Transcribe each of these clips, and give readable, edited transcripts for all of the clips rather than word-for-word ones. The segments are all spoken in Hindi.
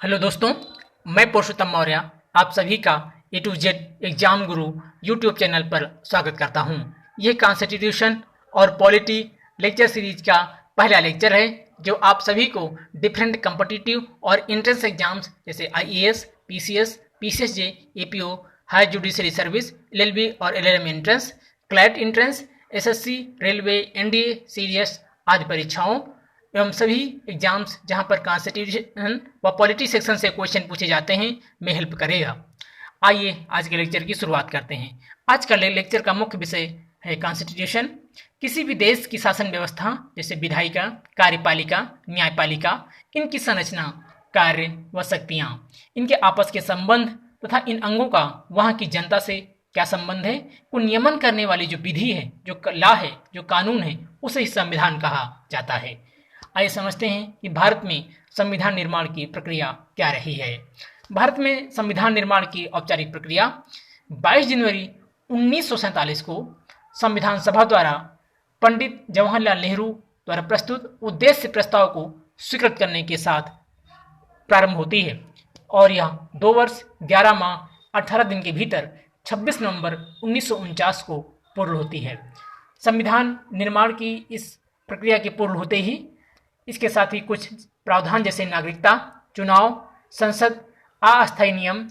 हेलो दोस्तों, मैं पुरुषोत्तम मौर्य आप सभी का ए to Z exam Guru YouTube channel पर स्वागत करता हूं। यह कॉन्स्टिट्यूशन और पॉलिटी लेक्चर सीरीज का पहला लेक्चर है जो आप सभी को डिफरेंट कॉम्पिटिटिव और एंट्रेंस एग्जाम्स जैसे IAS, PCS, PCSJ, APO, higher judiciary service, LLB और LLM entrance, CLAT entrance, SSC, railway, NDA, CDS आदि परीक्षाओं एवं सभी एग्जाम्स जहां पर कॉन्स्टिट्यूशन व पॉलिटी सेक्शन से क्वेश्चन पूछे जाते हैं में हेल्प करेगा। आइए आज के लेक्चर की शुरुआत करते हैं। आज का लेक्चर का मुख्य विषय है कॉन्स्टिट्यूशन। किसी भी देश की शासन व्यवस्था जैसे विधायिका, कार्यपालिका, न्यायपालिका, इनकी संरचना, कार्य व शक्तियाँ, इनके आपस के संबंध तथा इन अंगों का वहाँ की जनता से क्या संबंध है, को नियमन करने वाली जो विधि है, जो लॉ है, जो कानून है, उसे ही संविधान कहा जाता है। आइए समझते हैं कि भारत में संविधान निर्माण की प्रक्रिया क्या रही है। भारत में संविधान निर्माण की औपचारिक प्रक्रिया 22 जनवरी 1947 को संविधान सभा द्वारा पंडित जवाहरलाल नेहरू द्वारा प्रस्तुत उद्देश्य प्रस्ताव को स्वीकृत करने के साथ प्रारंभ होती है और यह 2 वर्ष 11 माह 18 दिन के भीतर 26 नवंबर 1949 को पूर्ण होती है। संविधान निर्माण की इस प्रक्रिया के पूर्ण होते ही इसके साथ ही कुछ प्रावधान जैसे नागरिकता, चुनाव, संसद, अस्थायी नियम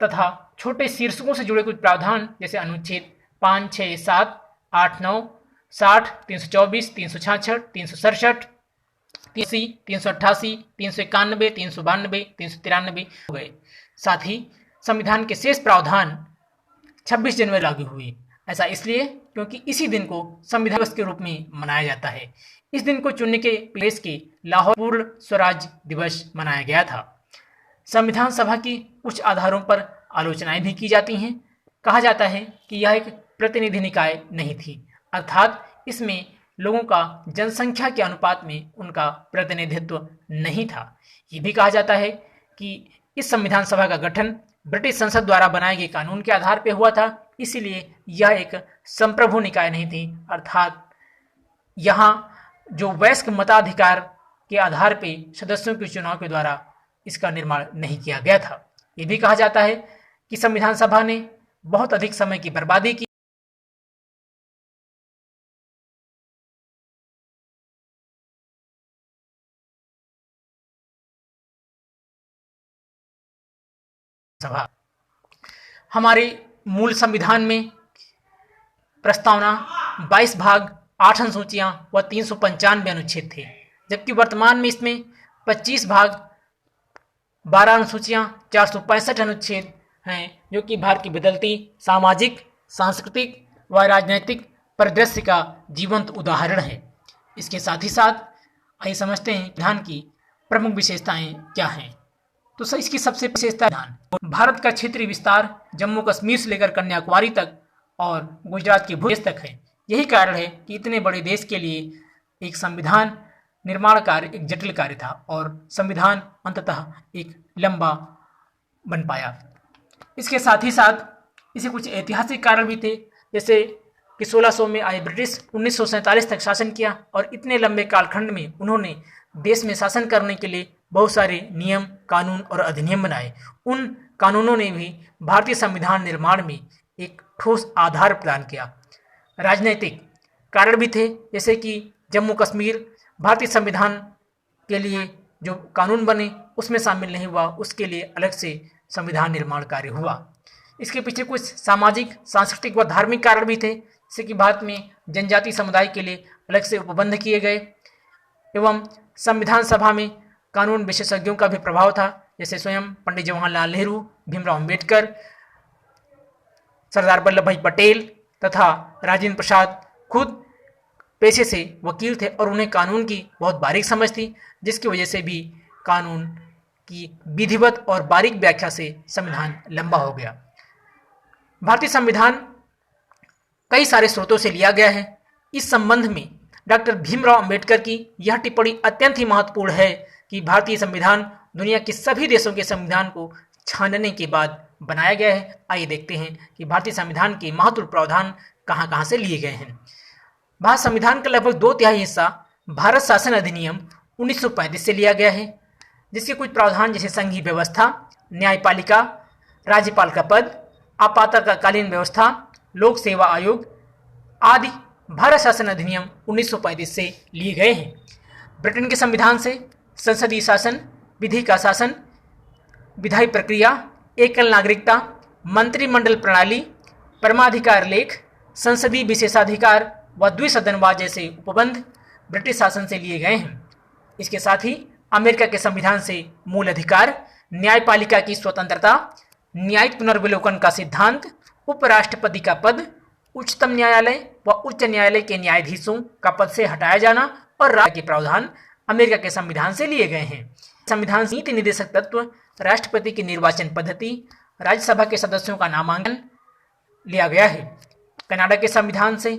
तथा छोटे शीर्षकों से जुड़े कुछ प्रावधान जैसे अनुच्छेद 5, 6, 7, 8, 9, 60, 324, 366, 367, 380, 388, 391, 392, 393 हो गए। साथ ही संविधान के शेष प्रावधान 26 जनवरी लागू हुए। ऐसा इसलिए क्योंकि इसी दिन को संविधान दिवस के रूप में मनाया जाता है। इस दिन को चुनने के प्रदेश के लाहौर पूर्ण स्वराज दिवस मनाया गया था। संविधान सभा की कुछ आधारों पर आलोचनाएं भी की जाती हैं। कहा जाता है कि यह एक प्रतिनिधि निकाय नहीं थी, अर्थात इसमें लोगों का जनसंख्या के अनुपात में उनका प्रतिनिधित्व नहीं था। ये भी कहा जाता है कि इस संविधान सभा का गठन ब्रिटिश संसद द्वारा बनाए गए कानून के आधार पर हुआ था, इसीलिए यह एक संप्रभु निकाय नहीं थी, अर्थात यहाँ जो वयस्क मताधिकार के आधार पर सदस्यों के चुनाव के द्वारा इसका निर्माण नहीं किया गया था। ये भी कहा जाता है कि संविधान सभा ने बहुत अधिक समय की बर्बादी की। सभा हमारे मूल संविधान में प्रस्तावना 22 भाग 8 अनुसूचियां व 395 अनुच्छेद थे, जबकि वर्तमान में इसमें 25 भाग 12 अनुसूचियां 465 अनुच्छेद हैं, जो कि भारत की बदलती सामाजिक, सांस्कृतिक व राजनीतिक परिदृश्य का जीवंत उदाहरण है। इसके साथ ही साथ आइए समझते हैं संविधान की प्रमुख विशेषताएं क्या हैं। तो इसकी सबसे विशेषता भारत का क्षेत्रीय विस्तार जम्मू कश्मीर से लेकर कन्याकुमारी तक और गुजरात के भूदेश तक है। यही कारण है कि इतने बड़े देश के लिए एक संविधान निर्माण कार्य एक जटिल कार्य था और संविधान अंततः एक लंबा बन पाया। इसके साथ ही साथ इसे कुछ ऐतिहासिक कारण भी थे, जैसे कि 1600 में आए ब्रिटिश 1947 तक शासन किया और इतने लंबे कालखंड में उन्होंने देश में शासन करने के लिए बहुत सारे नियम, कानून और अधिनियम बनाए। उन कानूनों ने भी भारतीय संविधान निर्माण में एक ठोस आधार प्रदान किया। राजनीतिक कारण भी थे, जैसे कि जम्मू कश्मीर भारतीय संविधान के लिए जो कानून बने उसमें शामिल नहीं हुआ, उसके लिए अलग से संविधान निर्माण कार्य हुआ। इसके पीछे कुछ सामाजिक, सांस्कृतिक व धार्मिक कारण भी थे, जैसे कि भारत में जनजाति समुदाय के लिए अलग से उपबंध किए गए एवं संविधान सभा में कानून विशेषज्ञों का भी प्रभाव था, जैसे स्वयं पंडित जवाहरलाल नेहरू, भीमराव अंबेडकर, सरदार वल्लभ भाई पटेल तथा राजेंद्र प्रसाद खुद पेशे से वकील थे और उन्हें कानून की बहुत बारीक समझ थी, जिसकी वजह से भी कानून की विधिवत और बारीक व्याख्या से संविधान लंबा हो गया। भारतीय संविधान कई सारे स्रोतों से लिया गया है। इस संबंध में डॉक्टर भीमराव अंबेडकर की यह टिप्पणी अत्यंत ही महत्वपूर्ण है कि भारतीय संविधान दुनिया के सभी देशों के संविधान को छानने के बाद बनाया गया है। आइए देखते हैं कि भारतीय संविधान के महत्वपूर्ण प्रावधान कहां कहां से लिए गए हैं। भारत संविधान का लगभग 2/3 हिस्सा भारत शासन अधिनियम 1935 से लिया गया है। जिसके कुछ प्रावधान जैसे संघीय व्यवस्था, न्यायपालिका, राज्यपाल का पद, आपातकालीन व्यवस्था, लोक सेवा आयोग आदि भारत शासन अधिनियम 1935 से लिए गए हैं। ब्रिटेन के संविधान से संसदीय शासन, विधि का शासन, विधायी प्रक्रिया, एकल नागरिकता, मंत्रिमंडल प्रणाली, परमाधिकार लेख, संसदीय विशेषाधिकार व द्विसदनवाद जैसे उपबंध ब्रिटिश शासन से लिए गए हैं। इसके साथ ही अमेरिका के संविधान से मूल अधिकार, न्यायपालिका की स्वतंत्रता, न्यायिक पुनर्विलोकन का सिद्धांत, उपराष्ट्रपति का पद, उच्चतम न्यायालय व उच्च न्यायालय के न्यायाधीशों का पद से हटाया जाना और राज्य के प्रावधान अमेरिका के संविधान से लिए गए हैं। संविधान से नीति निर्देशक तत्व, राष्ट्रपति की निर्वाचन पद्धति, राज्यसभा के सदस्यों का नामांकन लिया गया है। कनाडा के संविधान से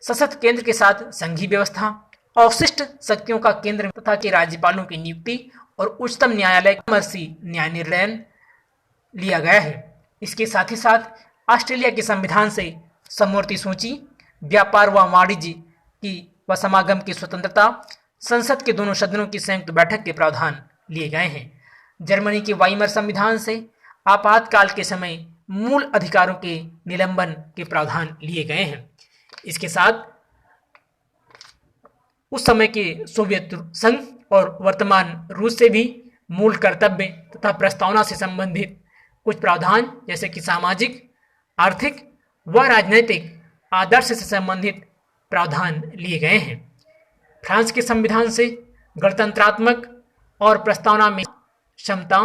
सशक्त केंद्र के साथ संघीय व्यवस्था, अवशिष्ट शक्तियों का केंद्र तथा के राज्यपालों की नियुक्ति और उच्चतम न्यायालय का मर्सी न्याय निर्णय लिया गया है। इसके साथ ही साथ ऑस्ट्रेलिया के संविधान से समवर्ती सूची, व्यापार व वाणिज्य की व समागम की स्वतंत्रता, संसद के दोनों सदनों की संयुक्त बैठक के प्रावधान लिए गए हैं। जर्मनी के वाइमर संविधान से आपातकाल के समय मूल अधिकारों के निलंबन के प्रावधान लिए गए हैं। इसके साथ उस समय के सोवियत संघ और वर्तमान रूस से भी मूल कर्तव्य तथा प्रस्तावना से संबंधित कुछ प्रावधान जैसे कि सामाजिक, आर्थिक व राजनैतिक आदर्श से संबंधित प्रावधान लिए गए हैं। फ्रांस के संविधान से गणतंत्रात्मक और प्रस्तावना में क्षमता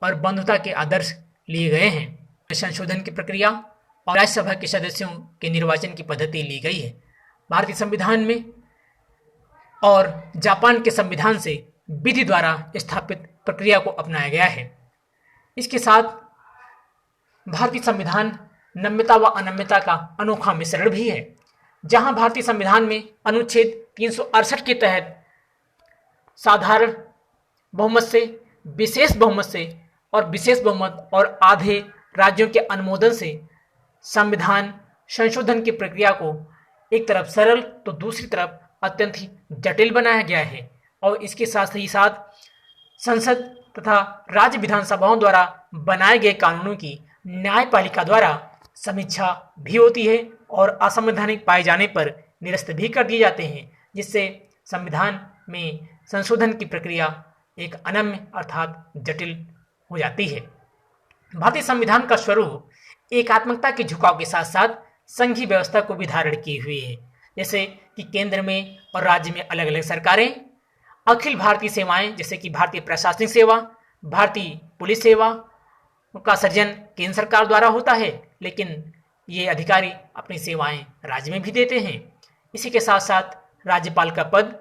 और बंधुता के आदर्श लिए गए हैं। संशोधन की प्रक्रिया और राज्यसभा के सदस्यों के निर्वाचन की पद्धति ली गई है। भारतीय संविधान में और जापान के संविधान से विधि द्वारा स्थापित प्रक्रिया को अपनाया गया है। इसके साथ भारतीय संविधान नम्यता व अनम्यता का अनोखा मिश्रण भी है, जहां भारतीय संविधान में अनुच्छेद 368 के तहत साधारण बहुमत से, विशेष बहुमत से और विशेष बहुमत और आधे राज्यों के अनुमोदन से संविधान संशोधन की प्रक्रिया को एक तरफ सरल तो दूसरी तरफ अत्यंत ही जटिल बनाया गया है। और इसके साथ ही साथ संसद तथा राज्य विधानसभाओं द्वारा बनाए गए कानूनों की न्यायपालिका द्वारा समीक्षा भी होती है और असंवैधानिक पाए जाने पर निरस्त भी कर दिए जाते हैं, जिससे संविधान में संशोधन की प्रक्रिया एक अनम्य अर्थात जटिल हो जाती है। भारतीय संविधान का स्वरूप एकात्मकता के झुकाव के साथ साथ संघीय व्यवस्था को भी धारण किए हुए है, जैसे कि केंद्र में और राज्य में अलग अलग सरकारें, अखिल भारतीय सेवाएं जैसे कि भारतीय प्रशासनिक सेवा, भारतीय पुलिस सेवा का सृजन केंद्र सरकार द्वारा होता है, लेकिन ये अधिकारी अपनी सेवाएं राज्य में भी देते हैं। इसी के साथ साथ राज्यपाल का पद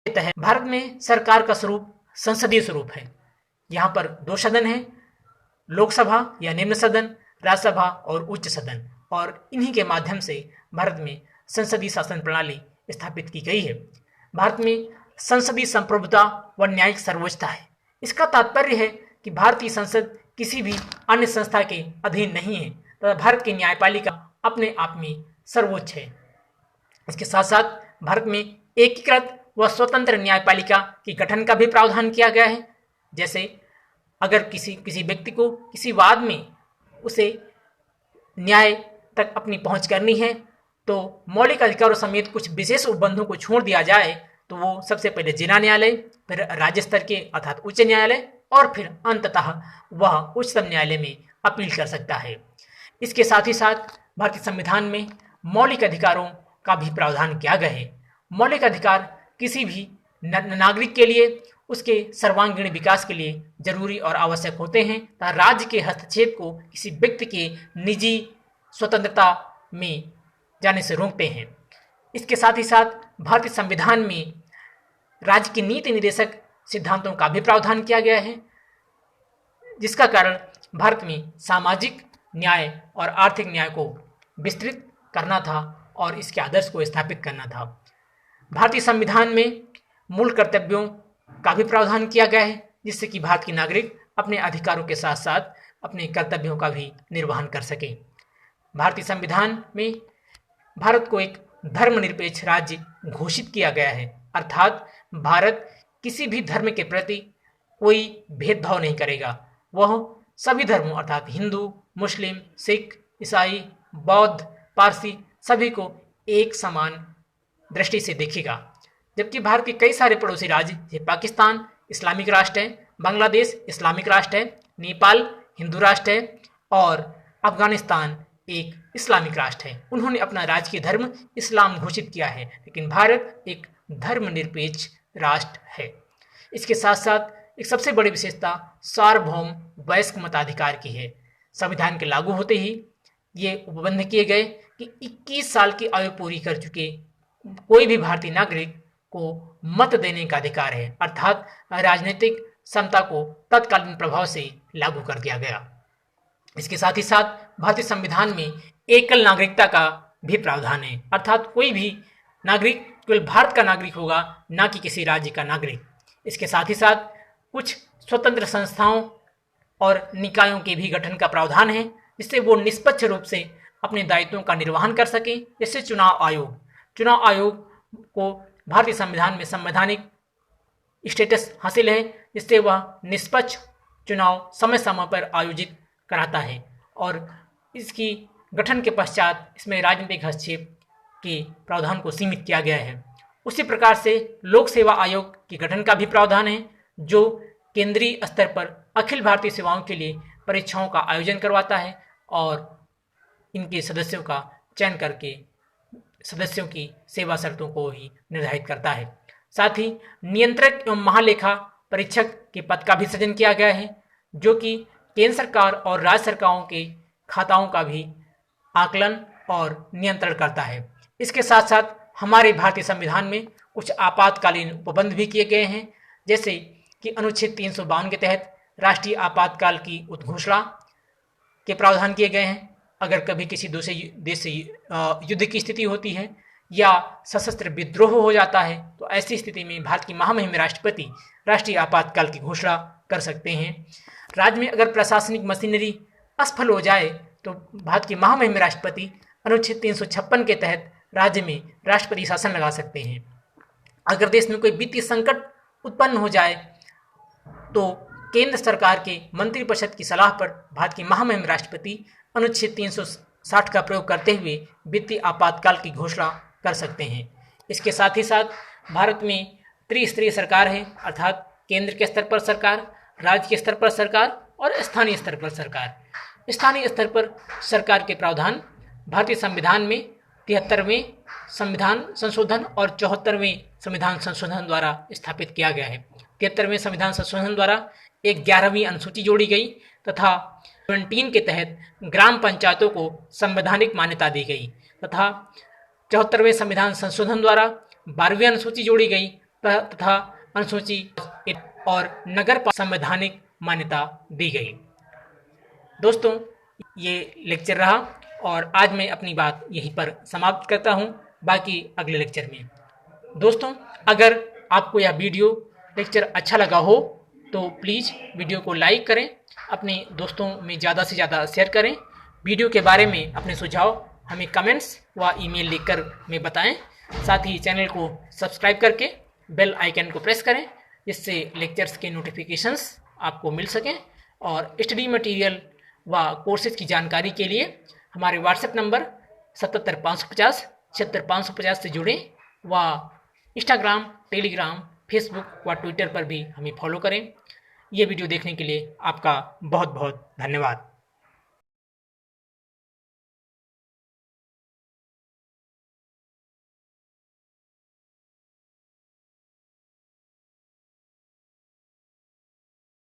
तहत भारत में सरकार का स्वरूप संसदीय स्वरूप है। यहाँ पर दो सदन हैं, लोकसभा या निम्न सदन, राज्यसभा और उच्च सदन, और इन्हीं के माध्यम से भारत में संसदीय शासन प्रणाली स्थापित की गई है। भारत में संसदीय संप्रभुता व न्यायिक सर्वोच्चता है। इसका तात्पर्य है कि भारतीय संसद किसी भी अन्य संस्था के अधीन नहीं है तथा भारत की न्यायपालिका अपने आप में सर्वोच्च है। इसके साथ साथ भारत में एकीकृत व स्वतंत्र न्यायपालिका के गठन का भी प्रावधान किया गया है। जैसे अगर किसी व्यक्ति को किसी वाद में उसे न्याय तक अपनी पहुंच करनी है तो मौलिक अधिकारों समेत कुछ विशेष उपबंधों को छोड़ दिया जाए तो वो सबसे पहले जिला न्यायालय, फिर राज्य स्तर के अर्थात उच्च न्यायालय और फिर अंततः वह उच्चतम न्यायालय में अपील कर सकता है। इसके साथ ही साथ भारतीय संविधान में मौलिक अधिकारों का भी प्रावधान किया गया है। मौलिक अधिकार किसी भी नागरिक के लिए उसके सर्वांगीण विकास के लिए जरूरी और आवश्यक होते हैं तथा राज्य के हस्तक्षेप को किसी व्यक्ति के निजी स्वतंत्रता में जाने से रोकते हैं। इसके साथ ही साथ भारतीय संविधान में राज्य की नीति निर्देशक सिद्धांतों का भी प्रावधान किया गया है, जिसका कारण भारत में सामाजिक न्याय और आर्थिक न्याय को विस्तृत करना था और इसके आदर्श को स्थापित करना था। भारतीय संविधान में मूल कर्तव्यों का भी प्रावधान किया गया है, जिससे कि भारत के नागरिक अपने अधिकारों के साथ साथ अपने कर्तव्यों का भी निर्वहन कर सके। भारतीय संविधान में भारत को एक धर्मनिरपेक्ष राज्य घोषित किया गया है, अर्थात भारत किसी भी धर्म के प्रति कोई भेदभाव नहीं करेगा। वह सभी धर्मों अर्थात हिंदू, मुस्लिम, सिख, ईसाई, बौद्ध, पारसी सभी को एक समान दृष्टि से देखेगा। जबकि भारत के कई सारे पड़ोसी राज्य जैसे पाकिस्तान इस्लामिक राष्ट्र है, बांग्लादेश इस्लामिक राष्ट्र है, नेपाल हिंदू राष्ट्र है और अफगानिस्तान एक इस्लामिक राष्ट्र है, उन्होंने अपना राजकीय धर्म इस्लाम घोषित किया है, लेकिन भारत एक धर्मनिरपेक्ष राष्ट्र है। इसके साथ साथ एक सबसे बड़ी विशेषता सार्वभौम वयस्क मताधिकार की है। संविधान के लागू होते ही ये उपबंध किए गए कि 21 साल की आयु पूरी कर चुके कोई भी भारतीय नागरिक को मत देने का अधिकार है, अर्थात राजनीतिक समता को तत्कालीन प्रभाव से लागू कर दिया गया। इसके साथ ही साथ भारतीय संविधान में एकल नागरिकता का भी प्रावधान है, अर्थात कोई भी नागरिक केवल भारत का नागरिक होगा, ना कि किसी राज्य का नागरिक। इसके साथ ही साथ कुछ स्वतंत्र संस्थाओं और निकायों के भी गठन का प्रावधान है, जिससे वो निष्पक्ष रूप से अपने दायित्वों का निर्वहन कर सके। जैसे चुनाव आयोग को भारतीय संविधान में संवैधानिक स्टेटस हासिल है, जिससे वह निष्पक्ष चुनाव समय समय पर आयोजित कराता है और इसकी गठन के पश्चात इसमें राजनीतिक हस्तक्षेप के प्रावधान को सीमित किया गया है। उसी प्रकार से लोक सेवा आयोग के गठन का भी प्रावधान है, जो केंद्रीय स्तर पर अखिल भारतीय सेवाओं के लिए परीक्षाओं का आयोजन करवाता है और इनके सदस्यों का चयन करके सदस्यों की सेवा शर्तों को ही निर्धारित करता है। साथ ही नियंत्रक एवं महालेखा परीक्षक के पद का भी सृजन किया गया है, जो कि केंद्र सरकार और राज्य सरकारों के खाताओं का भी आकलन और नियंत्रण करता है। इसके साथ साथ हमारे भारतीय संविधान में कुछ आपातकालीन उपबंध भी किए गए हैं, जैसे कि अनुच्छेद 352 के तहत राष्ट्रीय आपातकाल की उद्घोषणा के प्रावधान किए गए हैं। अगर कभी किसी दूसरे देश से युद्ध की स्थिति होती है या सशस्त्र विद्रोह हो जाता है, तो ऐसी स्थिति में भारत की महामहिम राष्ट्रपति राष्ट्रीय आपातकाल की घोषणा कर सकते हैं। राज्य में अगर प्रशासनिक मशीनरी असफल हो जाए तो भारत के महामहिम राष्ट्रपति अनुच्छेद 356 के तहत राज्य में राष्ट्रपति शासन लगा सकते हैं। अगर देश में कोई वित्तीय संकट उत्पन्न हो जाए तो केंद्र सरकार के मंत्रिपरिषद की सलाह पर भारत के महामहिम राष्ट्रपति अनुच्छेद 360 का प्रयोग करते हुए वित्तीय आपातकाल की घोषणा कर सकते हैं। इसके साथ ही साथ भारत में त्रिस्तरीय सरकार है, अर्थात केंद्र के स्तर पर सरकार, राज्य के स्तर पर सरकार और स्थानीय स्तर पर सरकार। स्थानीय स्तर पर सरकार के प्रावधान भारतीय संविधान में 73वें संविधान संशोधन और 74वें संविधान संशोधन द्वारा स्थापित किया गया है। 73वें संविधान संशोधन द्वारा एक 11वीं अनुसूची जोड़ी गई तथा 17 के तहत ग्राम पंचायतों को संवैधानिक मान्यता दी गई तथा 74वें संविधान संशोधन द्वारा 12वीं अनुसूची जोड़ी गई तथा अनुसूची और नगर संवैधानिक मान्यता दी गई। दोस्तों, ये लेक्चर रहा और आज मैं अपनी बात यहीं पर समाप्त करता हूँ, बाकी अगले लेक्चर में। दोस्तों, अगर आपको यह वीडियो लेक्चर अच्छा लगा हो तो प्लीज़ वीडियो को लाइक करें, अपने दोस्तों में ज़्यादा से ज़्यादा शेयर करें। वीडियो के बारे में अपने सुझाव हमें कमेंट्स व ईमेल लिखकर में बताएं। साथ ही चैनल को सब्सक्राइब करके बेल आइकन को प्रेस करें, जिससे लेक्चर्स के नोटिफिकेशंस आपको मिल सकें। और स्टडी मटेरियल व कोर्सेज की जानकारी के लिए हमारे व्हाट्सएप नंबर 77 550 76 550 से जुड़ें व इंस्टाग्राम, टेलीग्राम, फेसबुक व ट्विटर पर भी हमें फॉलो करें। ये वीडियो देखने के लिए आपका बहुत बहुत धन्यवाद।